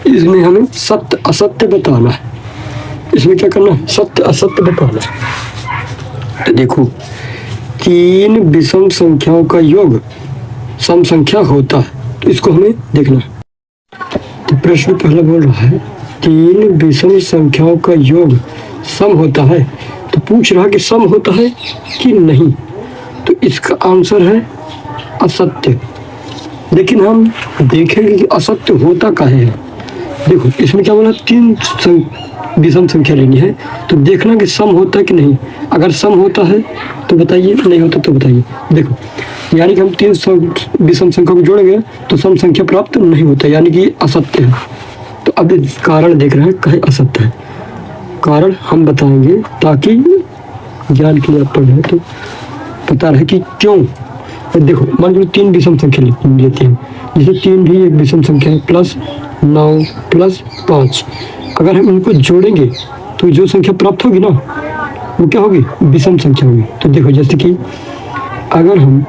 इसमें हमें सत्य असत्य बताना है। इसमें क्या करना है? सत्य असत्य बताना है। तो देखो, तीन विषम संख्याओं का योग सम संख्या होता है, तो इसको हमें देखना है। तो प्रश्न पहला बोल रहा है तीन विषम संख्याओं का योग सम होता है, तो पूछ रहा कि सम होता है कि नहीं। तो इसका आंसर है असत्य। लेकिन हम देखेंगे कि असत्य होता काहे है। देखो, इसमें क्या बोला, तीन विषम संख्या लेनी है, तो देखना कि सम होता है कि नहीं। अगर सम होता है तो बताइए, नहीं होता तो बताइए। देखो, यानी कि हम तीन विषम संख्या को जोड़ेंगे तो सम संख्या प्राप्त नहीं होता, यानी कि असत्य है। तो अब कारण देख रहे हैं कहे असत्य है। कारण हम बताएंगे ताकि ज्ञान के लिए आप पढ़ रहे तो पता रहे कि क्यों। देखो, मान लो तीन विषम संख्या लेते हैं, जैसे तीन भी एक विषम संख्या है, प्लस 9 प्लस 5। अगर हम इनको जोड़ेंगे तो जो संख्या प्राप्त होगी ना, वो क्या होगी? विषम संख्या होगी। तो देखो, जैसे कि अगर हम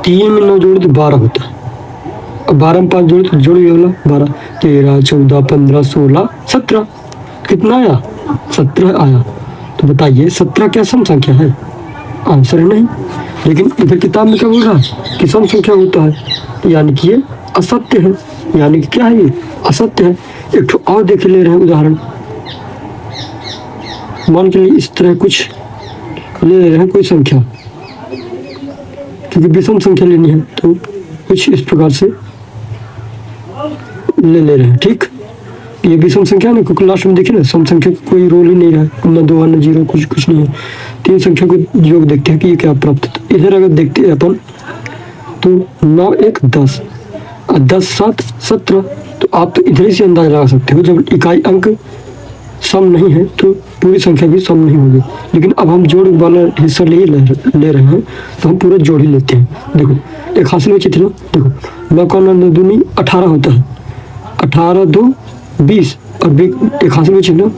3 में 9 जोड़े तो 12 होता है, और 12 में 5 जोड़े तो जोड़िए वाला 12, 13 14 15 16 17। कितना आया? 17 आया। तो बताइए 17 क्या सम संख्या है? आंसर नहीं। लेकिन इधर किताब में क्या बोल रहा है कि सम संख्या होता है, यानी कि ये असत्य है। यानी कि क्या है? ये असत्य है। एक तो और देख ले रहे हैं उदाहरण, मान के लिए इस तरह कुछ ले रहे हैं कोई संख्या, क्योंकि विषम संख्या लेनी है तो कुछ इस प्रकार से ले रहे हैं। ठीक, ये विषम संख्या ना, क्योंकि लास्ट में देखिए ना, सम संख्या का कोई रोल ही नहीं रहा, न 2 न 0, कुछ नहीं है। तीन संख्या को योग देखते हैं कि ये क्या प्राप्त होता है। इधर अगर देखते हैं अपन तो 9 1 10 और 10 7 17। तो आप तो इधर से अंदाजा लगा सकते हो, जब इकाई अंक सम नहीं है तो पूरी संख्या भी सम नहीं होगी। लेकिन अब हम जोड़ वाला हिस्सा ले रहे हैं, तो हम पूरा जोड़ ही लेते हैं। देखो, एक हासिल बची थी ना, देखो 9 का 9 दूनी 18 होता है, 18 2 20, और एक हासिल बची ना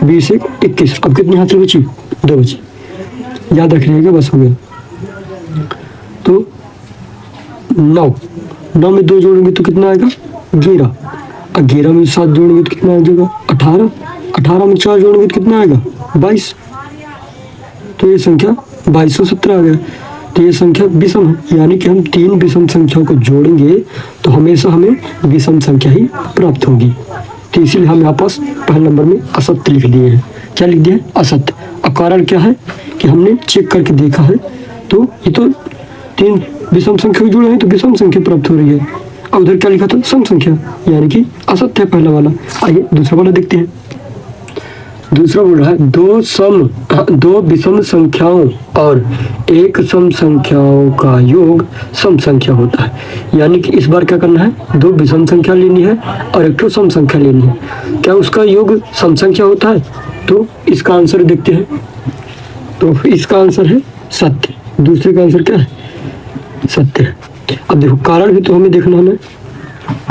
20 1 21। अब कितनी हासिल बची? 2 बची। याद रखिएगा, बस हो गया। तो 9 में 2 जोड़ेंगे तो कितना आएगा? 11, और 11 में 7 जोड़ेंगे तो कितना आ जाएगा? 18, 18 में 4 जोड़ेंगे तो कितना आएगा? 22। तो ये संख्या 2217 आ गया। तो ये संख्या विषम है, यानी कि हम तीन विषम संख्याओं को जोड़ेंगे तो हमेशा हमें विषम संख्या ही प्राप्त होगी। तो इसीलिए हम यहाँ पास पहले नंबर में असत्य लिख दिए हैं। क्या लिख दिए? असत्य। और कारण क्या है कि हमने चेक करके देखा है, तो ये तो तीन विषम संख्या जुड़े हैं तो विषम संख्या प्राप्त हो रही है। और उधर क्या लिखा था? सम संख्या, यानी कि असत्य है पहला वाला। आइए दूसरा वाला देखते हैं। दूसरा बोल रहा है दो विषम संख्याओं और एक सम संख्याओं का योग सम संख्या होता है। यानी कि इस बार क्या करना है? 2 विषम संख्या लेनी है और एक सम संख्या लेनी है। क्या उसका योग सम संख्या होता है? तो इसका आंसर देखते हैं। तो इसका आंसर है सत्य। दूसरे का आंसर क्या है? सत्य है। अब देखो, कारण भी तो हमें देखना है,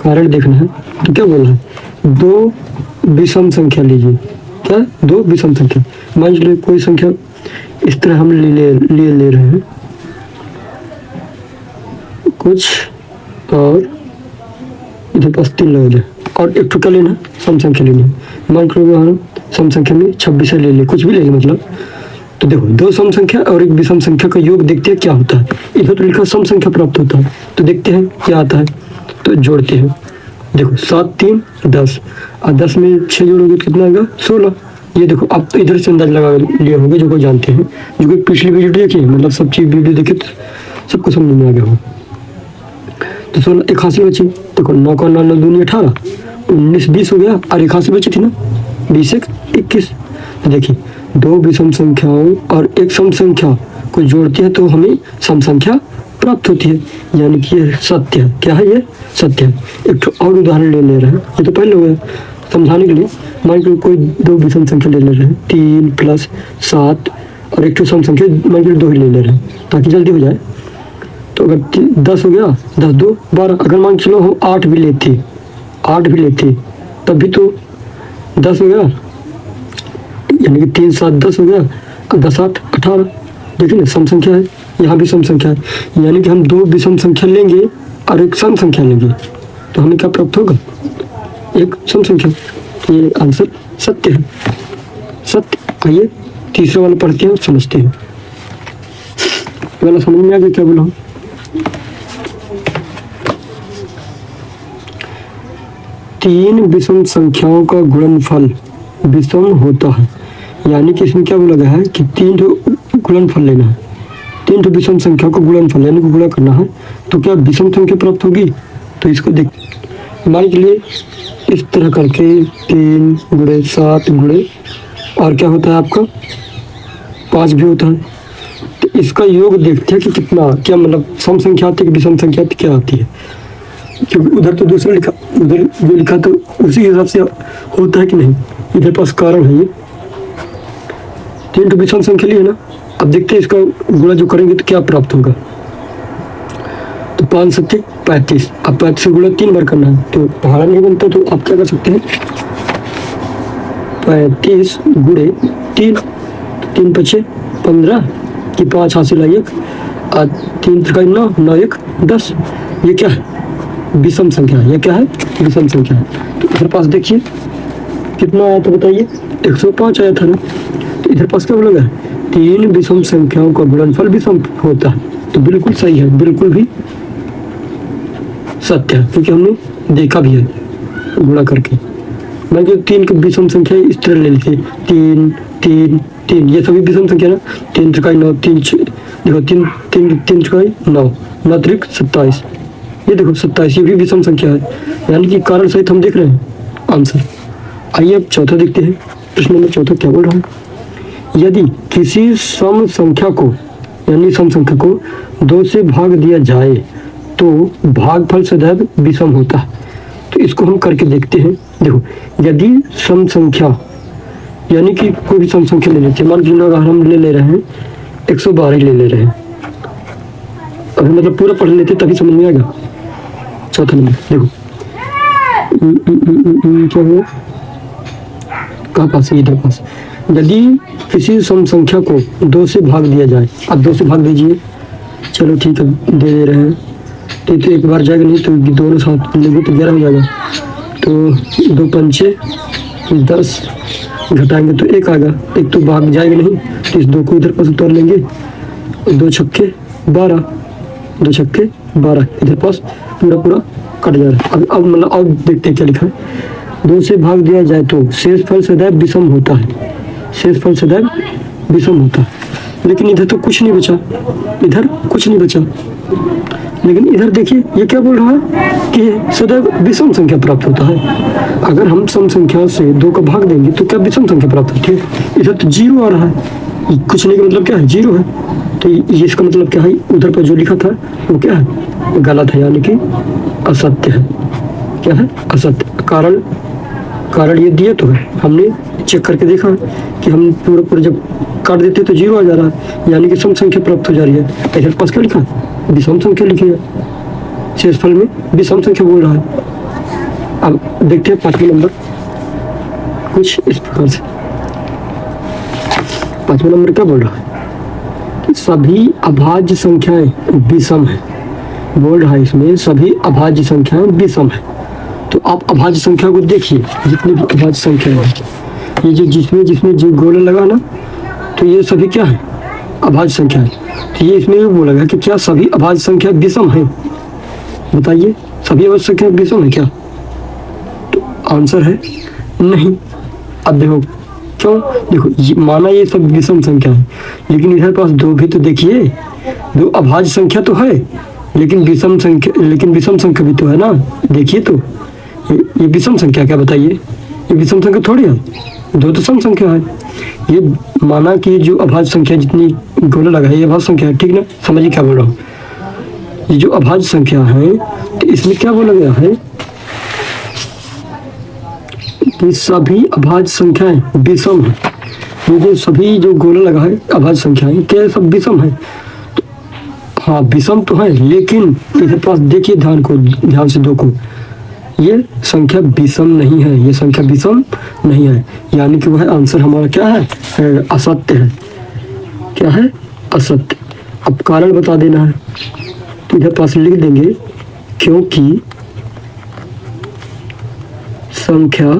कारण देखना है। तो क्या बोल रहा है? 2 विषम संख्या लीजिए। क्या? 2 विषम संख्या। मान लीजिए कोई संख्या इस तरह हम ले रहे हैं कुछ, और इधर पास 3 लगा जाए, और एक क्या लेना? सम संख्या लेनी है। मान लो सम संख्या में 26 ले कुछ भी ले मतलब। तो देखो, 2 सम संख्या और एक विषम संख्या का योग देखते हैं क्या होता है। इधर तो लिखा सम संख्या प्राप्त होता है, तो देखते हैं क्या आता है। तो जोड़ते हैं। देखो 7 3 10, और 10 में 6 जोड़ोगे तो कितना आएगा? 16। ये देखो, आप तो इधर से अंदाज लगा लिए होंगे जो कोई जानते हैं, जो कोई पिछली वीडियो देखिए, मतलब सब चीज वीडियो देखे तो सबको समझ में आ गया हो। तो 16 एक हासिल बची। देखो 9 का 9 दूनी 18, 19 20 हो गया, और एक हासिल बची थी ना 20 1 21। देखिए, 2 विषम संख्याओं और एक सम संख्या को जोड़ते हैं तो हमें सम संख्या प्राप्त होती है, यानी कि ये सत्य है। क्या है? ये सत्य है। एक और उदाहरण ले रहे हैं, ये तो पहले हो गया समझाने के लिए। मान लो कोई 2 विषम संख्या ले रहे हैं, 3 + 7, और एक सम संख्या मान लो 2 ही ले रहे हैं ताकि जल्दी हो जाए। तो अगर 10 हो गया, 10 2 12। अगर मान चलो हम 8 भी लेते तब भी तो 10 हो गया, यानी कि 3 7 10 हो गया, और 10 8 18। देखिए ना, सम संख्या है, यहाँ भी सम संख्या है। यानी कि हम 2 विषम संख्या लेंगे और एक सम संख्या लेंगे तो हमें क्या प्राप्त होगा? एक सम संख्या, तो ये आंसर सत्य है, सत्य। आइए तीसरे वाला पढ़ते हैं और समझते हैं। वाला समझ में आ गया क्या बोला हूँ? तीन विषम संख्याओं का गुणनफल विषम होता है, यानी कि इसमें क्या बोला गया है कि तीन गुणनफल लेना है, तीन विषम संख्याओं का गुणनफल यानी कि गुणा करना है, तो क्या विषम संख्या प्राप्त होगी? तो इसको देख, मान के लिए इस तरह करके 3 गुणे 7 गुणे और क्या होता है आपका 5 भी होता है। तो इसका योग देखते हैं कि कितना, क्या मतलब सम संख्या आती है कि विषम संख्या क्या आती है, क्योंकि उधर तो दूसरा लिखा, उधर जो लिखा तो उसी हिसाब से होता है कि नहीं। इधर पास कारण है, ये 3 विषम संख्या लिए ना। अब देखते हैं इसका गुणा जो करेंगे तो क्या प्राप्त होगा। तो 5 7 35, अब 35 से गुणा 3 बार करना है, तो पहाड़ा नहीं बनता, तो आप क्या कर सकते हैं 35 गुणे 3, 3 5 15 की 5 हासिल है 1 और 3 3 9 9 1 10। ये क्या है? विषम संख्या है। ये क्या है? विषम संख्या है। तो इधर पास देखिए कितना आया, तो बताइए 105 आया था ना। तो इधर पास क्या बोला, 3 विषम संख्याओं का गुणनफल विषम होता है, तो बिल्कुल सही है, बिल्कुल भी सत्य है, क्योंकि हमने देखा भी है गुणा करके। मैं जो 3 की विषम संख्या इस तरह ले लेते 3 3 3, ये सभी विषम संख्या ना। 3 3 9 3 देखो 3 3 3 9 9 3 27, ये देखो 27, ये भी विषम संख्या है, यानी कि कारण सहित हम देख रहे हैं आंसर। आइए अब चौथा देखते हैं, प्रश्न नंबर चौथा क्या बोल रहा है। यदि किसी सम संख्या को यानी सम संख्या को 2 से भाग दिया जाए तो भागफल सदैव विषम होता है। तो इसको हम करके देखते हैं। देखो, यदि सम संख्या यानी कि कोई भी सम संख्या ले लेते हैं, मान लीजिए अगर हम ले रहे हैं 112 ले रहे हैं, अगर मतलब पूरा पढ़ लेते तभी समझ में आएगा। चौथा नंबर देखो, क्या हुआ, कहाँ पास है, इधर पास। यदि किसी सम संख्या को 2 से भाग दिया जाए, अब 2 से भाग दीजिए, चलो ठीक है दे रहे हैं, तो एक बार जाएगा नहीं, तो दोनों साथ लेंगे तो 11 हो जाएगा। तो 2 पंचे 10 घटाएंगे तो 1 आएगा, एक तो भाग जाएगा नहीं, तो इस 2 को इधर पास उतार लेंगे, 2 छक्के 12, 2 छक्के 12, इधर पास पूरा पूरा कट जा रहा है। अब मतलब अब देखते हैं क्या लिखा है। 2 से भाग दिया जाए तो शेषफल सदैव विषम होता है, शेषफल सदैव विषम होता है। लेकिन इधर तो कुछ नहीं बचा, इधर कुछ नहीं बचा, लेकिन इधर देखिए ये क्या बोल रहा है कि सदैव विषम संख्या प्राप्त होता है। अगर हम सम संख्या से 2 का भाग देंगे तो क्या विषम संख्या प्राप्त होती है। इधर तो 0 आ रहा है, कुछ नहीं का मतलब क्या है, 0 है। तो ये इसका मतलब क्या है, उधर पर जो लिखा था वो क्या है, गलत है, यानी कि असत्य है। क्या है? असत्य। कारण ये दिया तो है, हमने चेक करके देखा कि हम पूरा जब काट देते तो 0 आ जा रहा है, यानी कि सम संख्या प्राप्त हो जा रही है। इधर पास क्या लिखा है, विषम संख्या लिखी है, शेषफल में विषम संख्या बोल रहा है। अब देखते हैं 5वां नंबर कुछ इस प्रकार से। 5वां नंबर क्या बोल रहा है कि सभी अभाज्य संख्याएं विषम है, बोल रहा है इसमें सभी अभाज्य संख्याएं विषम है। तो आप अभाज्य संख्या को देखिए, जितनी भी अभाज्य संख्या है, ये जो जिसमें जो गोला लगा ना, तो ये सभी क्या है, अभाज्य संख्या है। तो ये इसमें भी बोला गया कि क्या सभी अभाज्य संख्या विषम है, बताइए सभी अभाज्य संख्या विषम है क्या? तो आंसर है नहीं। अब देखो क्यों, देखो माना ये सब विषम संख्या है, लेकिन इधर पास 2 भी तो देखिए, 2 अभाज्य संख्या तो है, लेकिन विषम संख्या भी तो है ना। देखिए तो ये विषम संख्या क्या, बताइए, ये विषम संख्या थोड़ी है, 2 तो सम संख्या है। ये माना कि जो अभाज्य संख्या जितनी गोला लगा है ये अभाज्य संख्या है, ठीक ना। समझिए क्या बोल रहा हूँ, ये जो अभाज्य संख्या है तो इसमें क्या बोला गया है कि सभी अभाज्य संख्याएं विषम है। ये जो सभी जो गोला लगा है अभाज्य संख्याएं क्या सब विषम है? तो हाँ विषम तो है, लेकिन इधर पास देखिए ध्यान से 2 को, ये संख्या विषम नहीं है, ये संख्या विषम नहीं है, यानी कि वह आंसर हमारा क्या है, असत्य है। क्या है? असत्य। अब कारण बता देना है, तो इधर पास लिख देंगे क्योंकि संख्या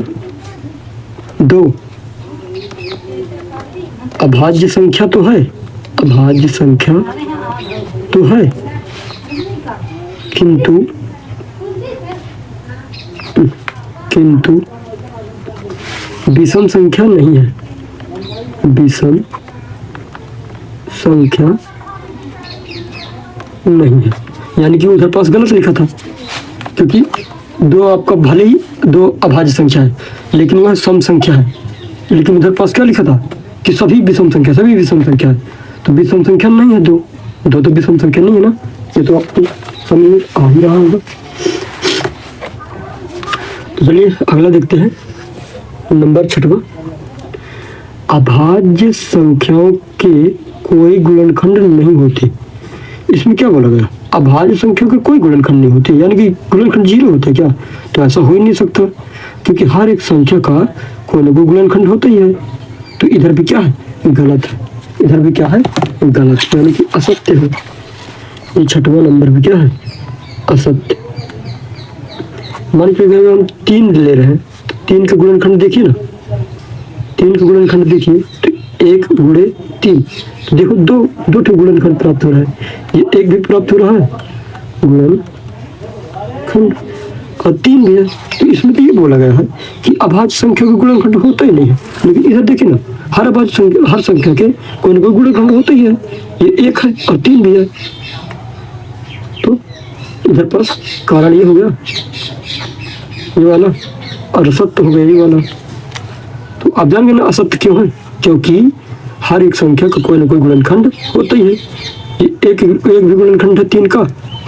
2 अभाज्य संख्या तो है, अभाज्य संख्या तो है, किंतु विषम संख्या नहीं है, विषम संख्या नहीं है। यानी कि उधर पास गलत लिखा था, क्योंकि 2 आपका भले ही 2 अभाज्य संख्या है लेकिन वह सम संख्या है, लेकिन उधर पास क्या लिखा था कि सभी विषम संख्या, सभी विषम संख्या है, तो विषम संख्या नहीं है 2 तो विषम संख्या नहीं है ना, ये तो आपको समझ में आ ही रहा होगा। तो चलिए अगला देखते हैं, नंबर 6वां, अभाज्य संख्याओं के कोई गुणनखंड नहीं होते। इसमें क्या बोला गया, अभाज्य संख्याओं के कोई गुणनखंड नहीं होते, यानी कि गुणनखंड 0 होते क्या, तो ऐसा हो ही नहीं सकता, क्योंकि हर एक संख्या का कोई ना कोई गुणनखंड होता ही है। तो इधर भी क्या है, गलत है, इधर भी क्या है, गलत, यानी कि असत्य है। ये 6वां नंबर भी क्या है, असत्य। मान लीजिए हम 3 ले रहे हैं, तो 3 का गुणनखंड देखिए ना, 3 का गुणनखंड देखिए तो 1 गुणे 3, तो देखो 2 गुणनखंड प्राप्त हो रहा है, ये 1 भी प्राप्त हो रहा है गुणनखंड, और 3 भी है। तो इसमें तो ये बोला गया है कि अभाज्य संख्या का गुणनखंड होता ही नहीं है, लेकिन इधर देखिए ना, हर अभाज्य संख्या, हर संख्या के कोई ना कोई गुणनखंड होता ही है, ये 1 है और 3 भी है। तो इधर पास कारण ये हो गया, ये वाला, और असत्य हो गया ये वाला। तो आप जान गए ना असत्य क्यों है, क्योंकि हर एक संख्या का कोई ना कोई गुणनखंड होता ही है। ये एक भी गुणनखंड है 3 का,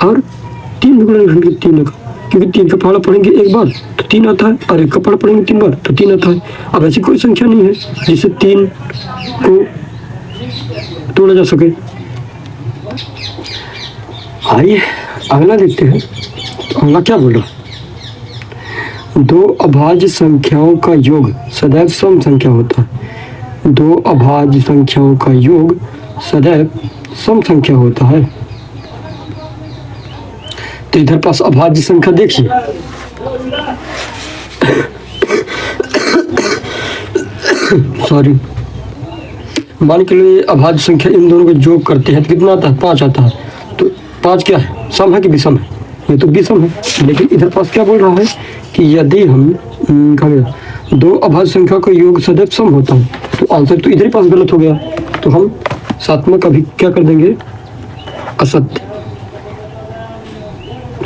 और 3 भी गुणनखंड है 3 का, क्योंकि 3 का पहाड़ा पढ़ेंगे एक बार तो 3 आता है, और 1 का पहाड़ा पढ़ेंगे 3 बार तो 3 आता है। अब ऐसी कोई संख्या नहीं है जिसे 3 को तोड़ा जा सके। आइए अगला देखते हैं, अगला क्या बोल रहा, 2 अभाज्य संख्याओं का योग सदैव सम संख्या होता है। 2 अभाज्य संख्याओं का योग सदैव सम संख्या होता है। तो इधर पास अभाज्य संख्या देखिए, सॉरी, मान के लिए अभाज्य संख्या इन दोनों को योग करते हैं तो कितना आता है, 5 आता है। तो 5 क्या है, सम है कि विषम है, ये तो विषम है। लेकिन इधर पास क्या बोल रहा है कि यदि हम 2 अभाज्य संख्या का योग सदैव सम होता है, तो आंसर तो इधर ही पास गलत हो गया। तो हम 7वां का भी क्या कर देंगे, असत्य,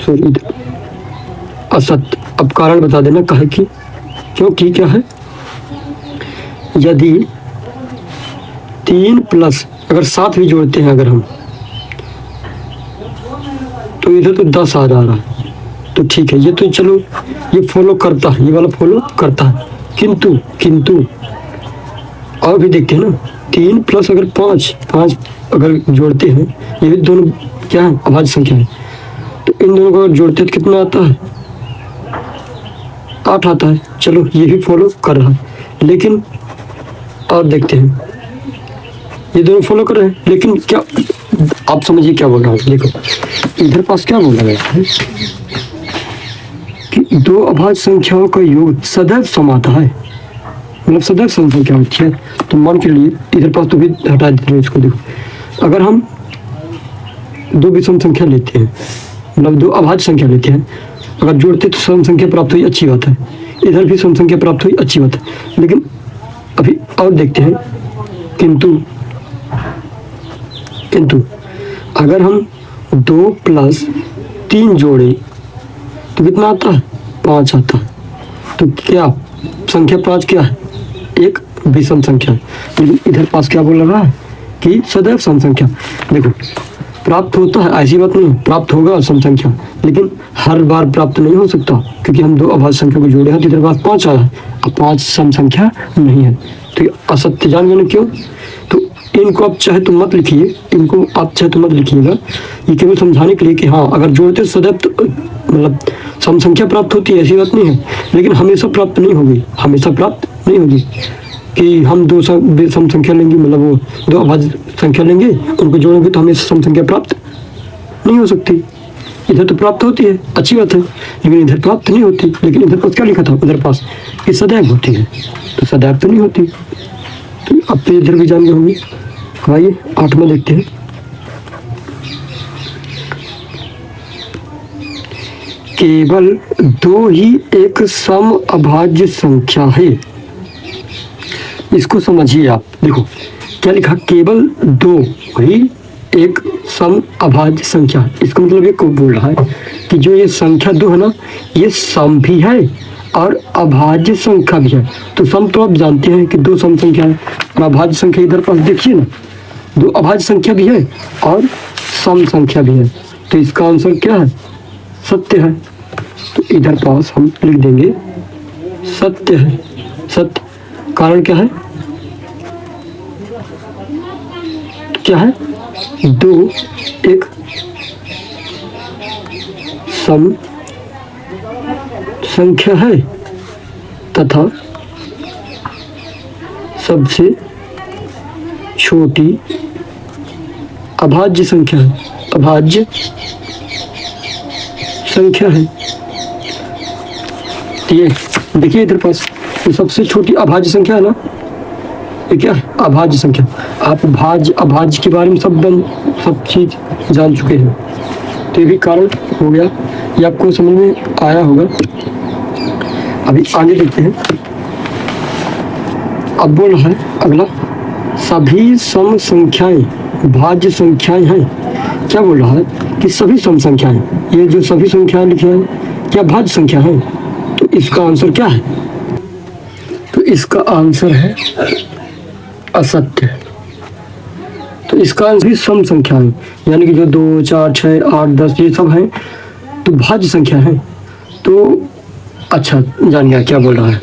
सॉरी इधर असत्य। अब कारण बता देना कहे कि, क्योंकि क्या है, यदि 3 प्लस अगर 7 भी जोड़ते हैं अगर हम, तो इधर तो 10 आ रहा है, तो ठीक है, ये तो चलो ये फॉलो करता है, ये वाला फॉलो करता है। किंतु और भी देखते हैं ना, 3 प्लस अगर 5 अगर जोड़ते हैं, ये भी दोनों क्या है, अभाज्य संख्या है, तो इन दोनों को अगर जोड़ते हैं तो कितना आता है, 8 आता है। चलो ये भी फॉलो कर रहा है, लेकिन और देखते हैं, ये दोनों फॉलो कर रहे हैं, लेकिन क्या आप समझिए क्या बोल रहा हूँ। देखो इधर पास क्या बोला गया है कि 2 अभाज्य संख्याओं का योग सदैव सम आता है, मतलब सदैव सम संख्या होती है। तो मान के लिए इधर पास तो भी हटा देते हैं इसको। देखो अगर हम 2 विषम संख्या लेते हैं, मतलब 2 अभाज्य संख्या लेते हैं, अगर जोड़ते तो सम संख्या प्राप्त हुई, अच्छी बात है, इधर भी सम संख्या प्राप्त हुई, अच्छी बात है। लेकिन अभी और देखते हैं, किंतु अगर हम 2 प्लस 3 जोड़े तो कितना आता है, 5 आता है। तो क्या संख्या 5 क्या है, एक विषम संख्या है। लेकिन इधर पास क्या बोल रहा है कि सदैव सम संख्या। देखो प्राप्त होता है, ऐसी बात नहीं, प्राप्त होगा सम संख्या, लेकिन हर बार प्राप्त नहीं हो सकता, क्योंकि हम 2 अभाज्य संख्या को जोड़े हैं तो इधर पास 5 आया है, अब 5 सम संख्या नहीं है। तो ये असत्य जान गए क्यों। तो इनको आप चाहे तो मत लिखिए, इनको आप चाहे तो मत लिखिएगा, ये केवल समझाने के लिए कि हाँ अगर जोड़ते सदैव तो मतलब सम संख्या प्राप्त होती है, ऐसी बात नहीं है, लेकिन हमेशा प्राप्त नहीं होगी, हमेशा प्राप्त नहीं होगी कि हम 2 सम संख्या लेंगे, मतलब वो 2 अभाज्य संख्या लेंगे, उनको जोड़ेंगे तो हमेशा सम संख्या प्राप्त नहीं हो सकती। इधर तो प्राप्त होती है, अच्छी बात है, लेकिन इधर प्राप्त नहीं होती। लेकिन इधर पास क्या लिखा था उधर पास कि सदैव होती है, तो सदैव तो नहीं होती। तो अब तो इधर भी जान गए होंगे। आइए 8 में देखते हैं। केवल 2 ही एक सम अभाज्य संख्या है। इसको समझिए आप। देखो क्या लिखा, केवल 2 ही एक सम अभाज्य संख्या। इसका मतलब ये क्यों बोल रहा है कि जो ये संख्या 2 है ना, ये सम भी है और अभाज्य संख्या भी है। तो सम तो आप जानते हैं कि 2 सम संख्या है, और अभाज्य संख्या इधर पास देखिए ना, 2 अभाज्य संख्या भी है और सम संख्या भी है। तो इसका आंसर क्या है, सत्य है। तो इधर पास हम लिख देंगे सत्य है। सत्य, कारण क्या है, क्या है, 2 एक सम संख्या है तथा सबसे छोटी अभाज्य संख्या है। अभाज्य संख्या है। ये देखिए इधर पास, तो सबसे छोटी अभाज्य संख्या है ना, ये क्या है, अभाज्य संख्या। आप भाज्य अभाज्य के बारे में सब चीज जान चुके हैं। तो ये भी कारण हो गया, ये आपको समझ में आया होगा। अभी आगे देखते हैं। अब बोल रहा है अगला, सभी सम संख्याएं भाज्य संख्याएं हैं। क्या बोल रहा है कि सभी सम संख्याएं, ये जो सभी संख्याएं लिखी है क्या भाज्य संख्या है। तो इसका आंसर क्या है, तो इसका आंसर है असत्य। तो इसका आंसर भी सम संख्या है, यानी कि जो 2, 4, 6, 8, 10 ये सब हैं तो भाज्य संख्या है। तो अच्छा जान गया क्या बोल रहा है,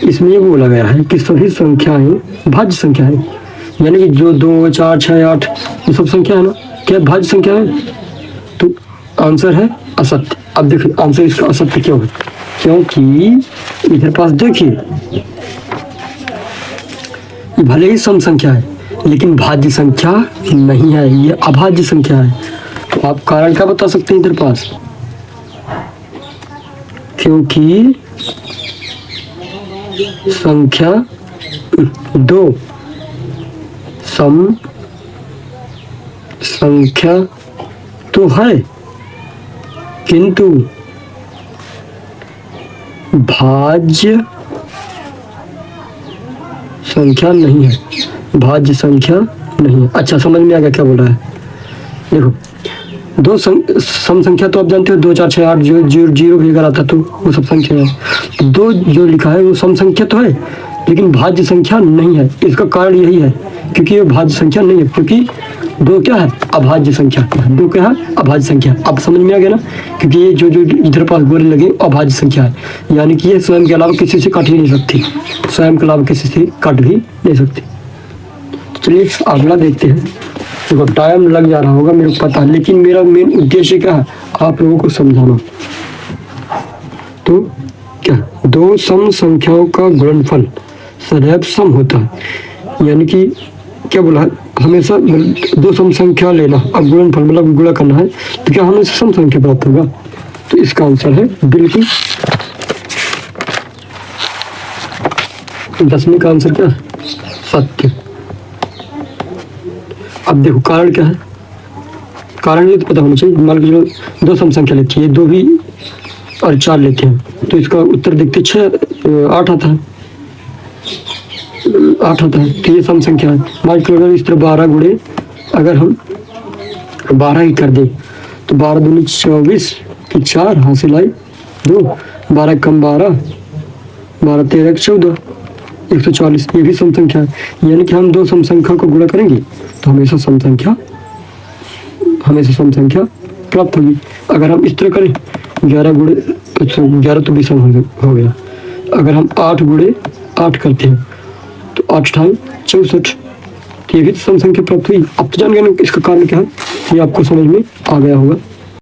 इसमें ये बोला गया है कि सभी संख्याएं भाज्य संख्या है, यानी कि जो 2, 4, 6, 8 ये सब संख्या है ना, क्या भाज्य संख्या है। तो आंसर है असत्य। अब देखिए आंसर इसका असत्य क्यों है, क्योंकि इधर पास देखिए ये भले ही सम संख्या है लेकिन भाज्य संख्या नहीं है, ये अभाज्य संख्या है। तो आप कारण क्या बता सकते हैं इधर पास, क्योंकि संख्या 2 सम संख्या तो है किंतु भाज्य संख्या नहीं है, भाज्य संख्या नहीं है। अच्छा समझ में आ गया क्या बोल रहा है। देखो 2 सम संख्या तो आप जानते हो, 2, 4, 6, 8 जो 0 भी अगर आता तो वो सब संख्या है। 2 जो लिखा है वो सम संख्या तो है लेकिन भाज्य संख्या नहीं है। इसका कारण यही है क्योंकि ये भाज्य संख्या नहीं है, क्योंकि 2 क्या है, अभाज्य संख्या। 2 क्या है, अभाज्य संख्या। अब समझ में आ गया ना, क्योंकि ये जो इधर पास गोले लगे अभाज्य संख्या है, यानी कि ये स्वयं के अलावा किसी से काट ही नहीं सकती, स्वयं के अलावा किसी से काट भी नहीं सकती। तो चलिए अगला देखते हैं। देखो टाइम लग जा रहा होगा मेरे को पता है, लेकिन मेरा मेन उद्देश्य क्या है, आप लोगों को समझाना। तो क्या 2 सम संख्याओं का गुणनफल सदैव सम होता है, यानी कि क्या बोला है, हमेशा 2 सम संख्या लेना, अब गुणनफल मतलब गुणा करना है, तो क्या हमेशा सम संख्या प्राप्त होगा। तो इसका आंसर है बिल्कुल 10वीं का आंसर क्या है, सत्य। अब देखो कारण क्या है, कारण ये तो पता होना चाहिए। मान लो 2 सम संख्या लेती है, 2 भी और 4 लेते हैं, तो इसका उत्तर देखते 8 आता है, 8 आता है। तो ये सम संख्या है। मान लो अगर इस तरह 12 गुणे अगर हम 12 ही कर दें तो 12 दूनी 24 की 4 हासिल आई 2, 12 कम 12, 12 13 14, 140। ये भी सम संख्या है, यानी कि हम 2 सम संख्या को गुणा करेंगे तो हमेशा सम संख्या प्राप्त होगी। अगर हम इस तरह करें 11 गुणे 11 तो भी सम हो गया। अगर हम 8 गुणे 8 करते हैं तो 8 × 64, ये भी सम संख्या प्राप्त हुई। अब तो जान गए ना इसका कारण क्या है, ये आपको समझ में आ गया होगा।